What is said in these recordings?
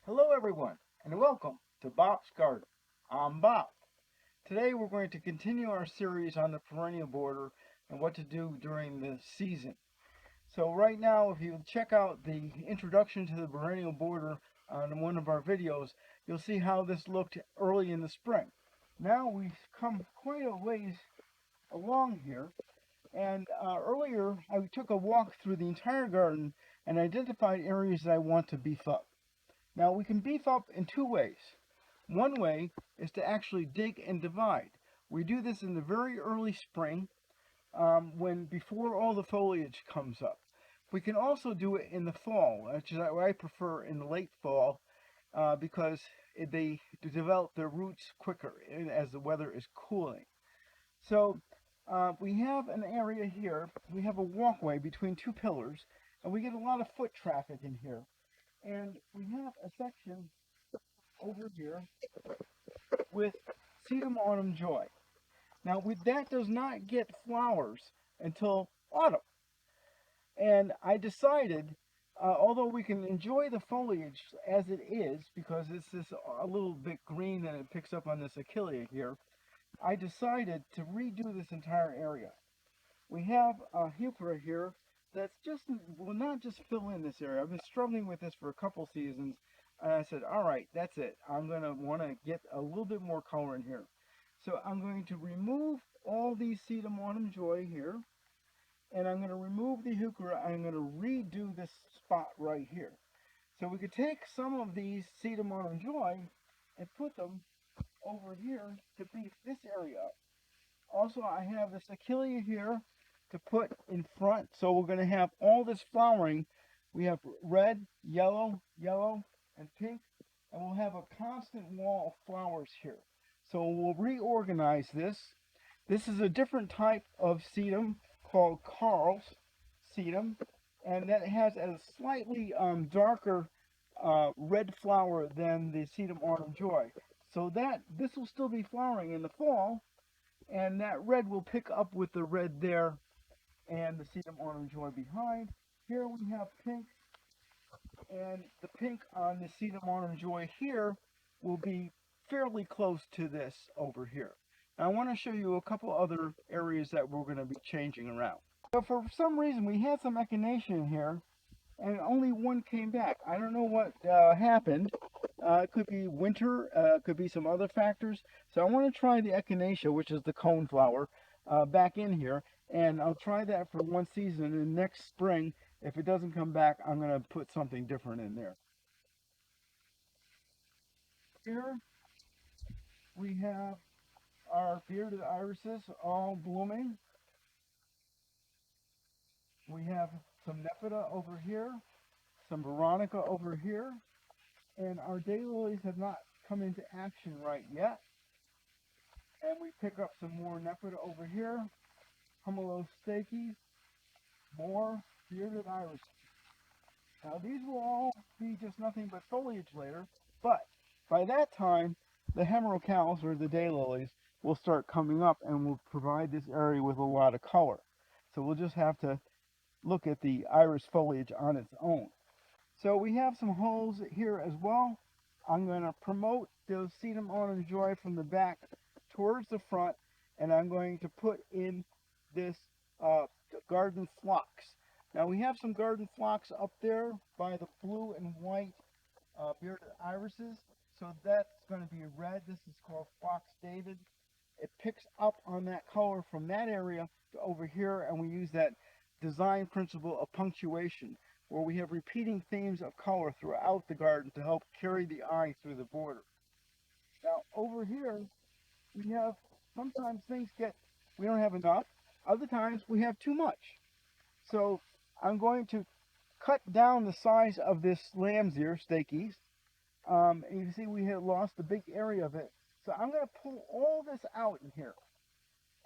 Hello everyone, and welcome to Bob's Garden. I'm Bob. Today we're going to continue our series on the perennial border and what to do during the season. So right now, if you check out the introduction to the perennial border on one of our videos, you'll see how this looked early in the spring. Now we've come quite a ways along here, and earlier I took a walk through the entire garden and identified areas that I want to beef up. Now we can beef up in two ways. One way is to actually dig and divide. We do this in the very early spring, when before all the foliage comes up. We can also do it in the fall, which is what I prefer in the late fall, because they develop their roots quicker as the weather is cooling. So we have an area here. We have a walkway between two pillars, and we get a lot of foot traffic in here. And we have a section over here with Sedum Autumn Joy. Now, that does not get flowers until autumn. And I decided, although we can enjoy the foliage as it is, because it's this a little bit green and it picks up on this Echinacea here, I decided to redo this entire area. We have a heuchera here that's just, will not just fill in this area. I've been struggling with this for a couple seasons, and I said, all right, that's it. I'm going to want to get a little bit more color in here. So I'm going to remove all these Sedum Autumn Joy here, and I'm going to remove the heuchera. I'm going to redo this spot right here. So we could take some of these Sedum Autumn Joy and put them over here to beef this area up. Also, I have this Echinacea here to put in front. So we're going to have all this flowering. We have red, yellow, and pink. And we'll have a constant wall of flowers here. So we'll reorganize this. This is a different type of sedum called Carl's sedum. And that has a slightly darker red flower than the Sedum Autumn Joy. So this will still be flowering in the fall, and that red will pick up with the red there and the Sedum Autumn Joy behind. Here we have pink, and the pink on the Sedum Autumn Joy here will be fairly close to this over here. Now, I want to show you a couple other areas that we're going to be changing around. So for some reason we had some Echinacea in here, and only one came back. I don't know what happened. It could be winter, it could be some other factors. So I want to try the Echinacea, which is the cone flower, back in here. And I'll try that for one season, and next spring, if it doesn't come back, I'm going to put something different in there. Here we have our bearded irises all blooming. We have some Nephida over here, some Veronica over here, and our daylilies have not come into action right yet. And we pick up some more Nephida over here, Hummelo Stakes, more bearded irises. Now these will all be just nothing but foliage later, but by that time the hemerocalls, or the daylilies, will start coming up and will provide this area with a lot of color. So we'll just have to look at the iris foliage on its own. So we have some holes here as well. I'm going to promote the Sedum Autumn Joy from the back towards the front, and I'm going to put in this garden phlox. Now we have some garden phlox up there by the blue and white bearded irises, so that's going to be red. This is called Phlox David. It picks up on that color from that area to over here, and we use that design principle of punctuation, where we have repeating themes of color throughout the garden to help carry the eye through the border. Now over here, we have, sometimes we don't have enough, other times we have too much. So I'm going to cut down the size of this lamb's ear, Stakes. And you can see we have lost a big area of it. So I'm going to pull all this out in here.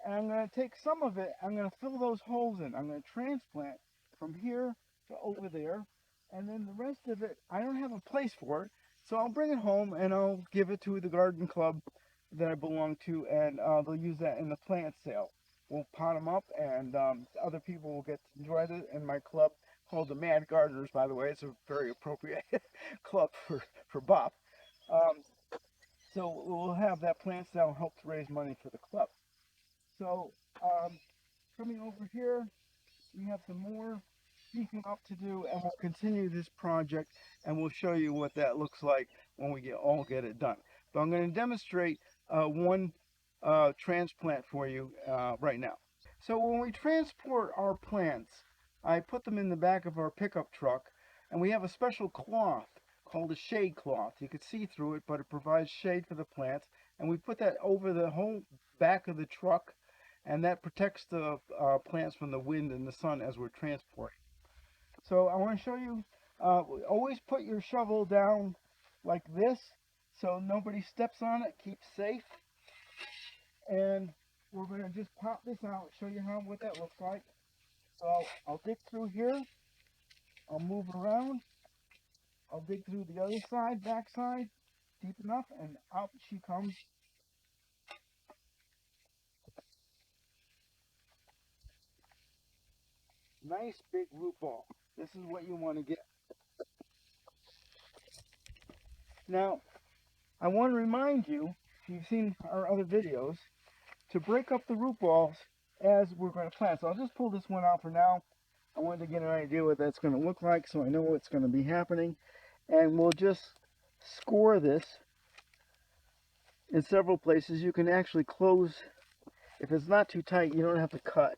And I'm going to take some of it, I'm going to fill those holes in. I'm going to transplant from here to over there. And then the rest of it, I don't have a place for it. So I'll bring it home and I'll give it to the garden club that I belong to, and they'll use that in the plant sale. we'll pot them up, and other people will get to enjoy it in my club called the Mad Gardeners, by the way. It's a very appropriate club for Bob. Um, so we'll have that plant sale help to raise money for the club. So coming over here, we have some more beefing up to do, and we'll continue this project, and we'll show you what that looks like when we get it done. But I'm going to demonstrate one transplant for you right now. So when we transport our plants, I put them in the back of our pickup truck, and we have a special cloth called a shade cloth. You can see through it, but it provides shade for the plants, and we put that over the whole back of the truck, and that protects the plants from the wind and the sun as we're transporting. So I want to show you, always put your shovel down like this so nobody steps on it, keep safe. And we're going to just pop this out, show you what that looks like. So I'll dig through here, I'll move around, I'll dig through the other side, back side, deep enough, and out she comes. Nice big root ball. This is what you want to get. Now, I want to remind you, if you've seen our other videos, to break up the root balls as we're going to plant. So I'll just pull this one out for now. I wanted to get an idea what that's going to look like so I know what's going to be happening. And we'll just score this in several places. You can actually close, if it's not too tight, you don't have to cut.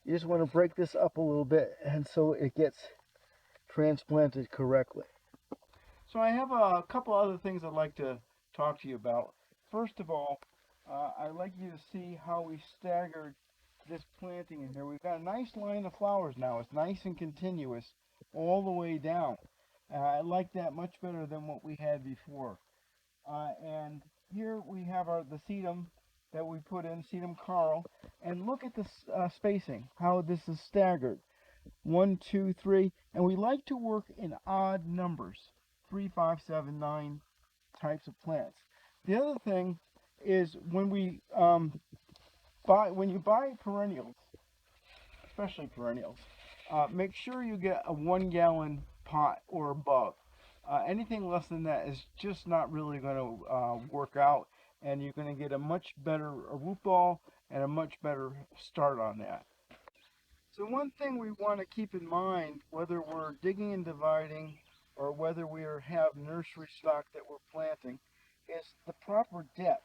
You just want to break this up a little bit and so it gets transplanted correctly. So I have a couple other things I'd like to talk to you about. First of all, I'd like you to see how we staggered this planting in here. We've got a nice line of flowers now. It's nice and continuous all the way down. I like that much better than what we had before. And here we have the sedum that we put in, sedum Carl. And look at this spacing, how this is staggered. 1, 2, 3. And we like to work in odd numbers. 3, 5, 7, 9 types of plants. The other thing is when you buy perennials, especially perennials, make sure you get a 1-gallon pot or above. Anything less than that is just not really going to work out, and you're going to get a much better root ball and a much better start on that. So one thing we want to keep in mind, whether we're digging and dividing or whether we have nursery stock that we're planting, is the proper depth.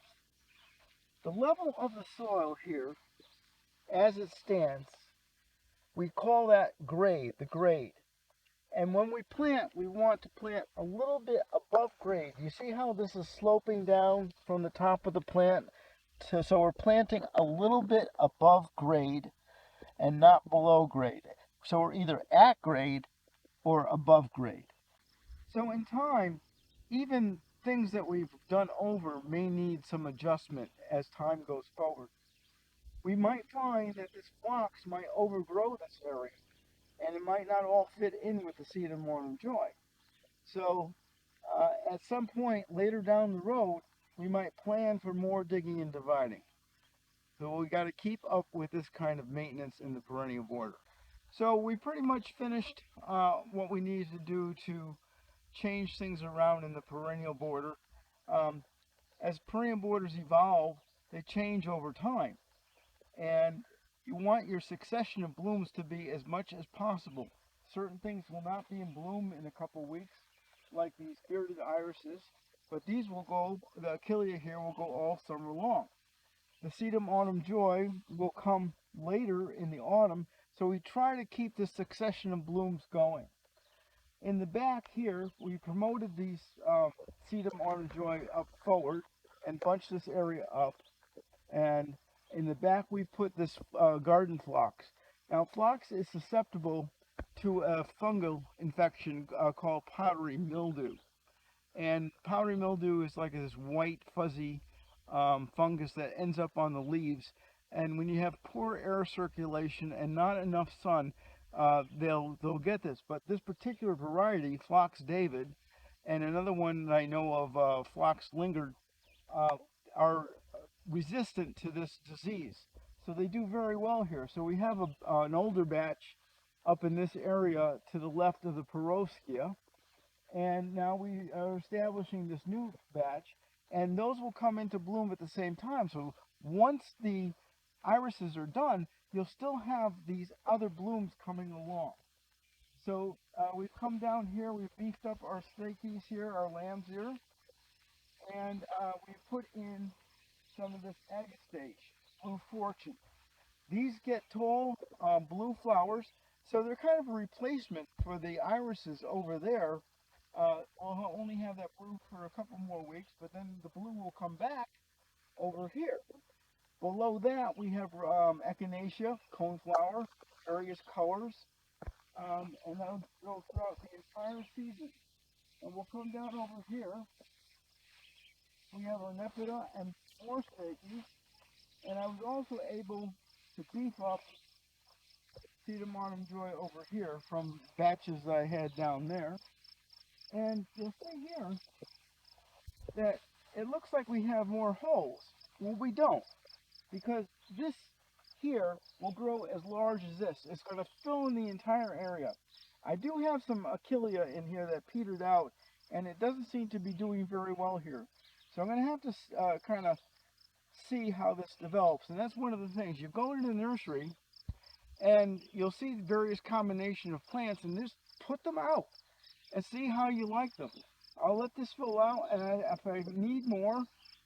The level of the soil here, as it stands, we call that grade, the grade. And when we plant, we want to plant a little bit above grade. You see how this is sloping down from the top of the plant? So we're planting a little bit above grade and not below grade. So we're either at grade or above grade. So in time, even things that we've done over may need some adjustment as time goes forward. We might find that this phlox might overgrow this area, and it might not all fit in with the seed of morning joy. So at some point later down the road, we might plan for more digging and dividing. So we got to keep up with this kind of maintenance in the perennial border. So we pretty much finished what we needed to do to change things around in the perennial border. As perennial borders evolve, they change over time. And you want your succession of blooms to be as much as possible. Certain things will not be in bloom in a couple weeks, like these bearded irises, but these will go, the Achillea here will go all summer long. The sedum autumn joy will come later in the autumn, so we try to keep this succession of blooms going. In the back here, we promoted these sedum autumn joy up forward and bunched this area up. And in the back, we put this garden phlox. Now, phlox is susceptible to a fungal infection called powdery mildew. And powdery mildew is like this white, fuzzy fungus that ends up on the leaves. And when you have poor air circulation and not enough sun, they'll get this. But this particular variety, Phlox David, and another one that I know of, Phlox Lingard, are resistant to this disease. So they do very well here. So we have an older batch up in this area to the left of the Perovskia, and now we are establishing this new batch, and those will come into bloom at the same time. So once the irises are done, you'll still have these other blooms coming along. So we've come down here, we've beefed up our strakeys here, our lambs here, and we've put in some of this agastache, blue fortune. These get tall blue flowers, so they're kind of a replacement for the irises over there. We'll only have that blue for a couple more weeks, but then the blue will come back over here. Below that, we have Echinacea, coneflower, various colors, and that'll go throughout the entire season. And we'll come down over here. We have our Nepeta and more strakeys, and I was also able to beef up Cedarmonum Joy over here from batches I had down there. And you'll see here that it looks like we have more holes. Well, we don't, because this here will grow as large as this. It's going to fill in the entire area. I do have some Achillea in here that petered out, and it doesn't seem to be doing very well here. So I'm going to have to kind of see how this develops. And that's one of the things. You go into the nursery, and you'll see various combination of plants, and just put them out and see how you like them. I'll let this fill out, and if I need more,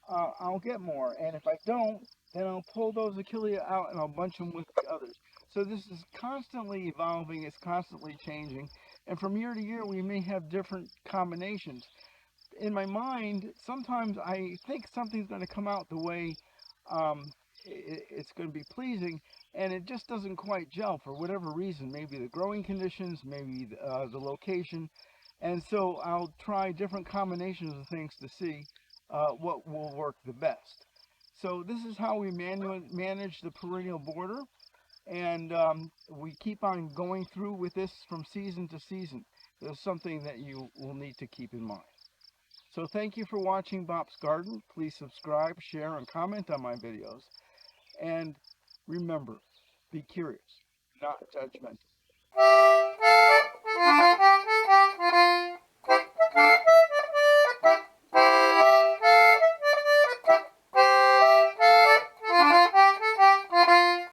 I'll get more. And if I don't, then I'll pull those Achillea out and I'll bunch them with the others. So this is constantly evolving, it's constantly changing. And from year to year, we may have different combinations. In my mind, sometimes I think something's going to come out the way it's going to be pleasing, and it just doesn't quite gel for whatever reason. Maybe the growing conditions, maybe the location. And so I'll try different combinations of things to see what will work the best. So this is how we manage the perennial border, and we keep on going through with this from season to season. There's something that you will need to keep in mind. So thank you for watching Bob's Garden. Please subscribe, share, and comment on my videos. And remember, be curious, not judgmental.